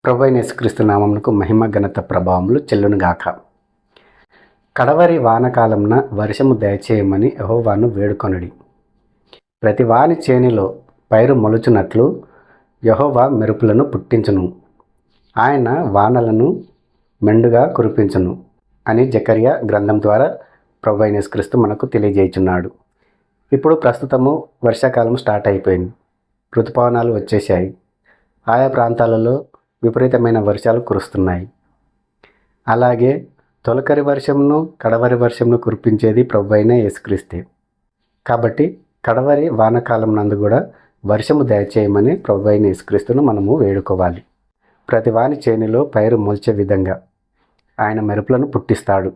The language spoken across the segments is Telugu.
ప్రభువైన యేసుక్రీస్తు నామమునకు మహిమ ఘనత ప్రభావములు చెల్లునుగాక. కడవరి వానకాలంన వర్షము దయచేయమని యెహోవాను వేడుకొనుడి. ప్రతి వాని చేనిలో పైరు మొలుచున్నట్లు యెహోవా మెరుపులను పుట్టించును, ఆయన వానలను మెండుగా కురిపించును అని జకర్యా గ్రంథం ద్వారా ప్రభువైన యేసుక్రీస్తు మనకు తెలియజేయుచున్నాడు. ఇప్పుడు ప్రస్తుతము వర్షాకాలం స్టార్ట్ అయిపోయింది. ఋతుపవనాలు వచ్చేసాయి. ఆయా ప్రాంతాలలో విపరీతమైన వర్షాలు కురుస్తున్నాయి. అలాగే తొలకరి వర్షంను కడవరి వర్షంను కురిపించేది ప్రభువైన యేసుక్రీస్తే. కాబట్టి కడవరి వానకాలం నందు కూడా వర్షము దయచేయమని ప్రభువైన యేసుక్రీస్తును మనము వేడుకోవాలి. ప్రతి వాని చేనిలో పైరు మొల్చే విధంగా ఆయన మెరుపులను పుట్టిస్తాడు.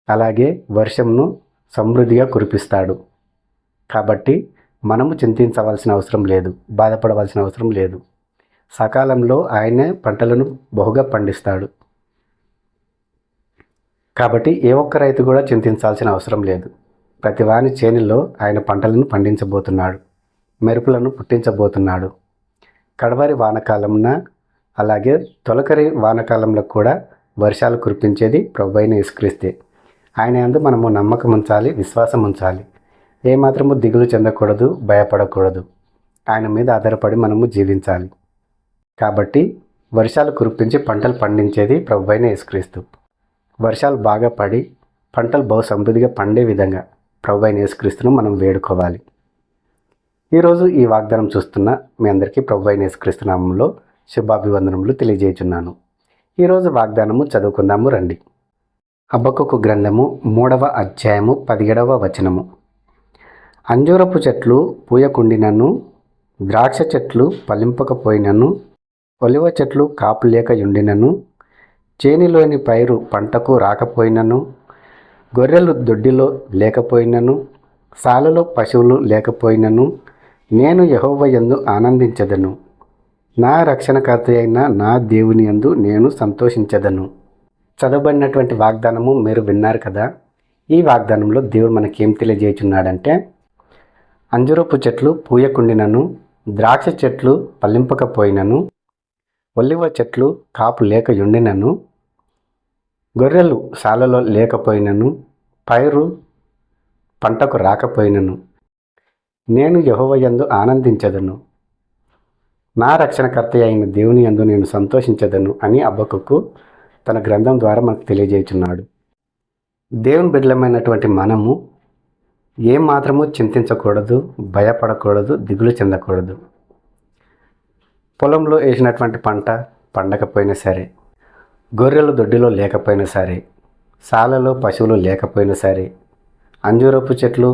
అలాగే వర్షంను సమృద్ధిగా కురిపిస్తాడు. కాబట్టి మనము చింతించవలసిన అవసరం లేదు, బాధపడవలసిన అవసరం లేదు. సకాలంలో ఆయనే పంటలను బహుగా పండిస్తాడు. కాబట్టి ఏ ఒక్క రైతు కూడా చింతించాల్సిన అవసరం లేదు. ప్రతి వాని చేనిలో ఆయన పంటలను పండించబోతున్నాడు, మెరుపులను పుట్టించబోతున్నాడు. కడవరి వానకాలంన అలాగే తొలకరి వానకాలంలో కూడా వర్షాలు కురిపించేది ప్రభువైన యేసుక్రీస్తే. ఆయన యందు మనము నమ్మకం ఉంచాలి, విశ్వాసం ఉంచాలి. ఏమాత్రము దిగులు చెందకూడదు, భయపడకూడదు. ఆయన మీద ఆధారపడి మనము జీవించాలి. కాబట్టి వర్షాలు కురిపించి పంటలు పండించేది ప్రభువైన యేసుక్రీస్తు. వర్షాలు బాగా పడి పంటలు బహు సమృద్ధిగా పండే విధంగా ప్రభువైన యేసుక్రీస్తును మనం వేడుకోవాలి. ఈరోజు ఈ వాగ్దానం చూస్తున్న మీ అందరికీ ప్రభువైన యేసుక్రీస్తు నామములో శుభాభివందనములు తెలియజేయుచున్నాను. ఈరోజు వాగ్దానము చదువుకుందాము రండి. హబక్కూకు గ్రంథము 3వ అధ్యాయము 17వ వచనము. అంజూరపు చెట్లు పూయకుండినను, ద్రాక్ష చెట్లు ఫలింపకపోయినను, ఒలివ చెట్లు కాపు లేక యుండినను, చేనిలోని పైరు పంటకు రాకపోయినను, గొర్రెలు దొడ్డిలో లేకపోయినను, సాలలో పశువులు లేకపోయినను, నేను యెహోవా యందు ఆనందించెదను, నా రక్షణకర్త అయిన నా దేవుని యందు నేను సంతోషించెదను. చదవబడినటువంటి వాగ్దానము మీరు విన్నారు కదా. ఈ వాగ్దానంలో దేవుడు మనకేం తెలియజేయుచున్నాడంటే, అంజూరపు చెట్లు పూయకుండినను, ద్రాక్ష చెట్లు ఫలింపకపోయినను, ఒలివ చెట్లు కాపు లేక యుండినను, గొర్రెలు సాలలో లేకపోయినను, పైరు పంటకు రాకపోయినను, నేను యెహోవా యందు ఆనందించెదను, నా రక్షణకర్త అయిన దేవుని యందు నేను సంతోషించెదను అని హబక్కూకు తన గ్రంథం ద్వారా మనకు తెలియజేయుచున్నాడు. దేవుని బిడ్డలమైనటువంటి మనము ఏమాత్రము చింతించకూడదు, భయపడకూడదు, దిగులు చెందకూడదు. పొలంలో వేసినటువంటి పంట పండకపోయినా సరే, గొర్రెలు దొడ్డిలో లేకపోయినా సరే, సాలలో పశువులు లేకపోయినా సరే, అంజూరపు చెట్లు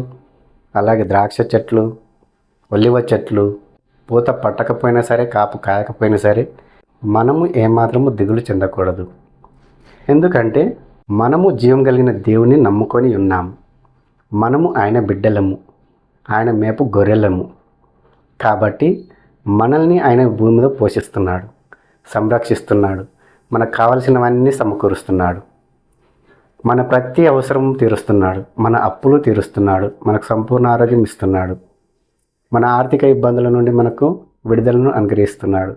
అలాగే ద్రాక్ష చెట్లు, ఒలివ చెట్లు పూత పట్టకపోయినా సరే, కాపు కాయకపోయినా సరే, మనము ఏమాత్రము దిగులు చెందకూడదు. ఎందుకంటే మనము జీవం కలిగిన దేవుని నమ్ముకొని ఉన్నాము. మనము ఆయన బిడ్డలము, ఆయన మేపు గొర్రెలము. కాబట్టి మనల్ని ఆయన భూమి మీద పోషిస్తున్నాడు, సంరక్షిస్తున్నాడు, మనకు కావలసినవన్నీ సమకూరుస్తున్నాడు, మన ప్రతి అవసరం తీరుస్తున్నాడు, మన అప్పులు తీరుస్తున్నాడు, మనకు సంపూర్ణ ఆరోగ్యం ఇస్తున్నాడు, మన ఆర్థిక ఇబ్బందుల నుండి మనకు విడుదలను అనుగ్రహిస్తున్నాడు,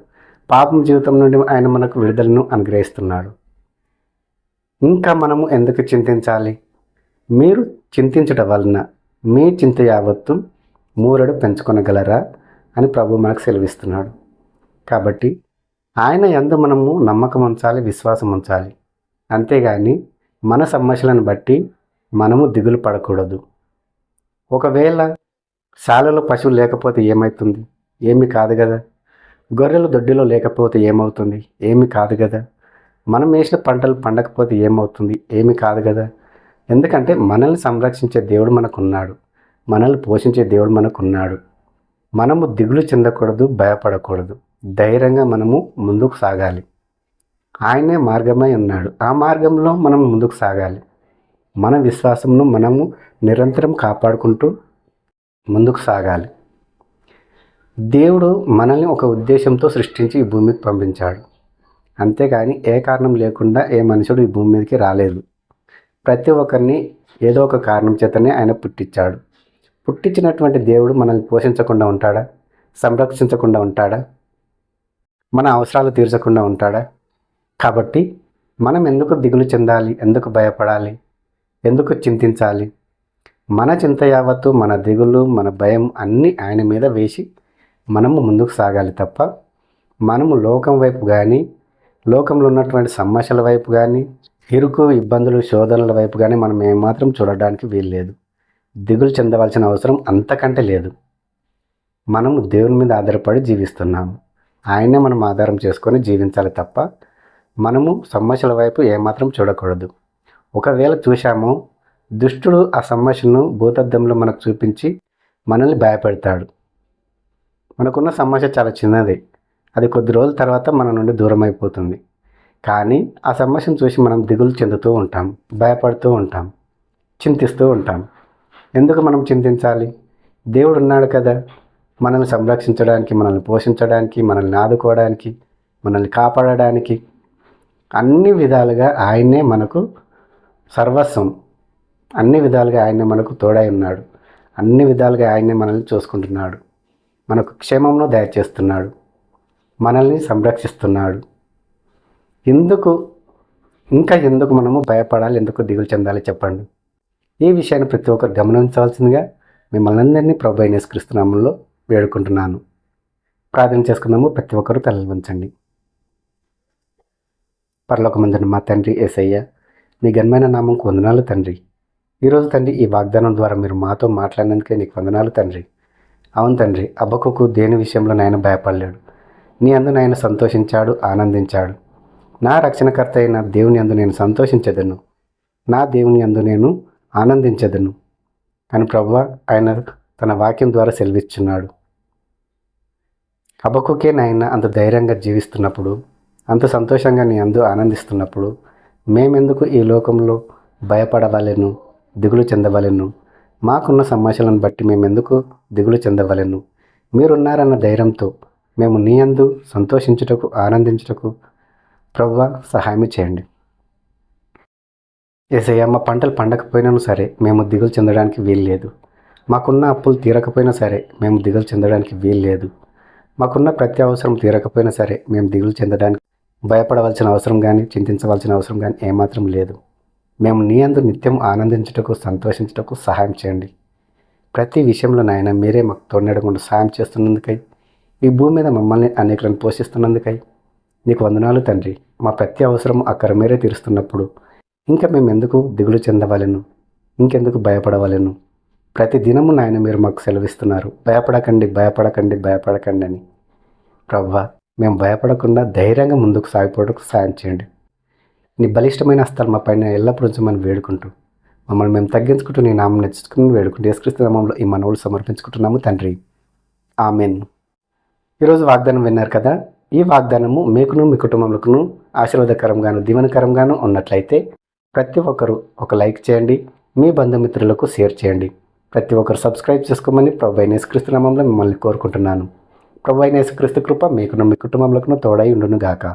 పాపం జీవితం నుండి ఆయన మనకు విడుదలను అనుగ్రహిస్తున్నాడు. ఇంకా మనము ఎందుకు చింతించాలి? మీరు చింతించడం వలన మీ చింత యావత్తు మూరడు పెంచుకొనగలరా అని ప్రభు మనకు సెలవిస్తున్నాడు. కాబట్టి ఆయన యందు మనము నమ్మకం ఉంచాలి, విశ్వాసం ఉంచాలి. అంతేగాని మన సమస్యలను బట్టి మనము దిగులు పడకూడదు. ఒకవేళ శాలలో పశువులు లేకపోతే ఏమవుతుంది? ఏమి కాదు కదా. గొర్రెలు దొడ్డిలో లేకపోతే ఏమవుతుంది? ఏమి కాదు కదా. మనం వేసిన పంటలు పండకపోతే ఏమవుతుంది? ఏమి కాదు కదా. ఎందుకంటే మనల్ని సంరక్షించే దేవుడు మనకున్నాడు, మనల్ని పోషించే దేవుడు మనకున్నాడు. మనము దిగులు చెందకూడదు, భయపడకూడదు. ధైర్యంగా మనము ముందుకు సాగాలి. ఆయనే మార్గమై ఉన్నాడు. ఆ మార్గంలో మనం ముందుకు సాగాలి. మన విశ్వాసంను మనము నిరంతరం కాపాడుకుంటూ ముందుకు సాగాలి. దేవుడు మనల్ని ఒక ఉద్దేశంతో సృష్టించి ఈ భూమికి పంపించాడు. అంతేగాని ఏ కారణం లేకుండా ఏ మనుషుడు ఈ భూమి మీదకి రాలేదు. ప్రతి ఒక్కరిని ఏదో ఒక కారణం చేతనే ఆయన పుట్టించాడు. పుట్టించినటువంటి దేవుడు మనల్ని పోషించకుండా ఉంటాడా? సంరక్షించకుండా ఉంటాడా? మన అవసరాలు తీర్చకుండా ఉంటాడా? కాబట్టి మనం ఎందుకు దిగులు చెందాలి, ఎందుకు భయపడాలి, ఎందుకు చింతించాలి? మన చింత యావత్తు, మన దిగులు, మన భయం అన్నీ ఆయన మీద వేసి మనము ముందుకు సాగాలి తప్ప మనము లోకం వైపు కానీ, లోకంలో ఉన్నటువంటి సమస్యల వైపు కానీ, ఇరుకు ఇబ్బందులు శోధనల వైపు కానీ మనం ఏమాత్రం చూడడానికి వీల్లేదు. దిగులు చెందవలసిన అవసరం అంతకంటే లేదు. మనము దేవుని మీద ఆధారపడి జీవిస్తున్నాము. ఆయనే మనం ఆధారం చేసుకొని జీవించాలి తప్ప మనము సమస్యల వైపు ఏమాత్రం చూడకూడదు. ఒకవేళ చూశామో దుష్టుడు ఆ సమస్యను భూతద్దంలో మనకు చూపించి మనల్ని భయపెడతాడు. మనకున్న సమస్య చాలా చిన్నది, అది కొద్ది రోజుల తర్వాత మన నుండి దూరం అయిపోతుంది. కానీ ఆ సమస్యను చూసి మనం దిగులు చెందుతూ ఉంటాం, భయపడుతూ ఉంటాం, చింతిస్తూ ఉంటాం. ఎందుకు మనం చింతించాలి? దేవుడు ఉన్నాడు కదా, మనల్ని సంరక్షించడానికి, మనల్ని పోషించడానికి, మనల్ని ఆదుకోవడానికి, మనల్ని కాపాడడానికి. అన్ని విధాలుగా ఆయనే మనకు సర్వస్వం. అన్ని విధాలుగా ఆయనే మనకు తోడై ఉన్నాడు. అన్ని విధాలుగా ఆయనే మనల్ని చూసుకుంటున్నాడు. మనకు క్షేమంను దయచేస్తున్నాడు, మనల్ని సంరక్షిస్తున్నాడు. ఎందుకు మనము భయపడాలి, ఎందుకు దిగులు చెందాలి చెప్పండి? ఈ విషయాన్ని ప్రతి ఒక్కరు గమనించవలసిందిగా మిమ్మల్ని అందరినీ ప్రభు అయిన యేసుక్రీస్తు నామములో వేడుకుంటున్నాను. ప్రార్థన చేసుకుందాము. ప్రతి ఒక్కరూ తలలు వంచండి. పరలోకమందున్న మా తండ్రి యేసయ్య, నీ ఘనమైన నామంకు వందనాలు తండ్రి. ఈరోజు తండ్రి ఈ వాగ్దానం ద్వారా మీరు మాతో మాట్లాడినందుకే నీకు వందనాలు తండ్రి. అవును తండ్రి, హబక్కూకు దేని విషయంలో నాయన భయపడలేడు. నీ అందు నాయన సంతోషించాడు, ఆనందించాడు. నా రక్షణకర్త అయిన దేవుని అందు నేను సంతోషించదను, నా దేవుని అందు నేను ఆనందించదను అని ప్రభువా ఆయన తన వాక్యం ద్వారా సెలవిస్తున్నాడు. హబక్కూకే నాయన అంత ధైర్యంగా జీవిస్తున్నప్పుడు, అంత సంతోషంగా నీ అందు ఆనందిస్తున్నప్పుడు మేమెందుకు ఈ లోకంలో భయపడవలెను, దిగులు చెందవలెను? మాకున్న సమస్యలను బట్టి మేమెందుకు దిగులు చెందవలెను? మీరున్నారన్న ధైర్యంతో మేము నీ అందు సంతోషించుటకు, ఆనందించుటకు ప్రభువా సహాయం చేయండి. యేసయ్య, మా పంటలు పండకపోయినా సరే మేము దిగులు చెందడానికి వీల్లేదు. మాకున్న అప్పులు తీరకపోయినా సరే మేము దిగులు చెందడానికి వీల్లేదు. మాకున్న ప్రతి అవసరం తీరకపోయినా సరే మేము దిగులు చెందడానికి భయపడవలసిన అవసరం కానీ, చింతించవలసిన అవసరం కానీ ఏమాత్రం లేదు. మేము నీ అందు నిత్యం ఆనందించుటకు, సంతోషించుటకు సహాయం చేయండి. ప్రతి విషయంలో నాయన మీరే మాకు తోడకుండా సహాయం చేస్తున్నందుకై, ఈ భూమి మీద మమ్మల్ని అనేకులను పోషిస్తున్నందుకై నీకు వందనాలు తండ్రి. మా ప్రతి అవసరం అక్కడ మీరే తీరుస్తున్నప్పుడు ఇంకా మేము ఎందుకు దిగులు చెందవలెను, ఇంకెందుకు భయపడవలెను? ప్రతి దినము నాయన మీరు మాకు సెలవిస్తున్నారు, భయపడకండి, భయపడకండి, భయపడకండి అని. ప్రభువా, మేము భయపడకుండా ధైర్యంగా ముందుకు సాగిపోవడానికి సాయం చేయండి. నీ బలిష్టమైన హస్తాలు మా పైన ఎల్లప్పుడూ ఉంచమని వేడుకుంటూ, మమ్మల్ని మేము తగ్గించుకుంటూ నీ నామం నెచ్చుకుని వేడుకుంటూ యేసుక్రీస్తు నామంలో ఈ మనవులు సమర్పించుకుంటున్నాము తండ్రి. ఆమెన్. ఈరోజు వాగ్దానం విన్నారు కదా. ఈ వాగ్దానము మీకును, మీ కుటుంబములకును ఆశీర్వాదకరంగాను, దీవెనకరంగాను ఉన్నట్లయితే ప్రతి ఒక్కరు ఒక లైక్ చేయండి, మీ బంధుమిత్రులకు షేర్ చేయండి. ప్రతి ఒక్కరు సబ్స్క్రైబ్ చేసుకోమని ప్రభు అయిన యేసుక్రీస్తు నామములో మిమ్మల్ని కోరుకుంటున్నాను. ప్రభు అయిన యేసుక్రీస్తు కృప మీకును, మీ కుటుంబములకును తోడై ఉండును గాక.